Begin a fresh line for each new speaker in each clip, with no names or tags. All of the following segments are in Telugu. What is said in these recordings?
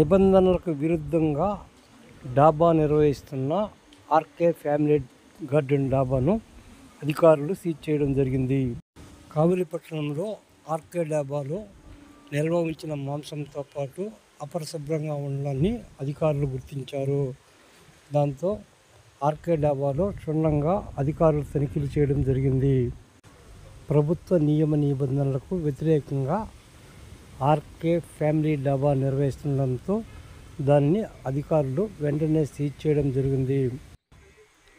నిబంధనలకు విరుద్ధంగా డాబా నిర్వహిస్తున్న ఆర్కే ఫ్యామిలీ గార్డెన్ డాబాను అధికారులు సీజ్ చేయడం జరిగింది. కావలిపట్టణంలో ఆర్కే డాబాలో నిల్వ ఉంచిన మాంసంతో పాటు అపరిశుభ్రంగా ఉండాలని అధికారులు గుర్తించారు. దాంతో ఆర్కే డాబాలో క్షుణ్ణంగా అధికారులు తనిఖీలు చేయడం జరిగింది. ప్రభుత్వ నియమ నిబంధనలకు వ్యతిరేకంగా ఆర్కే ఫ్యామిలీ డాబా నిర్వహిస్తుండడంతో దానిని అధికారులు వెంటనే సీజ్ చేయడం జరిగింది.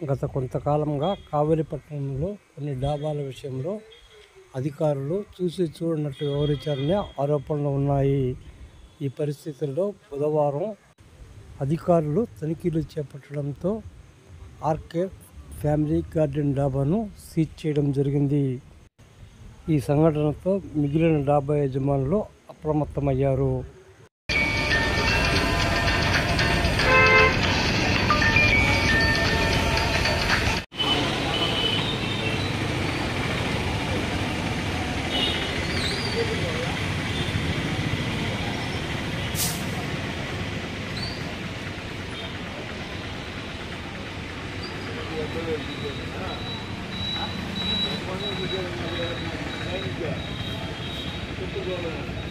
గత కొంతకాలంగా కావలిపట్టణంలో కొన్ని డాబాల విషయంలో అధికారులు చూసి చూడనట్టు వ్యవహరించారనే ఆరోపణలు ఉన్నాయి. ఈ పరిస్థితుల్లో బుధవారం అధికారులు తనిఖీలు చేపట్టడంతో ఆర్కే ఫ్యామిలీ గార్డెన్ డాబాను సీజ్ చేయడం జరిగింది. ఈ సంఘటనతో మిగిలిన డాబా యజమానులు అప్రమత్తమయ్యారు.
Thank you.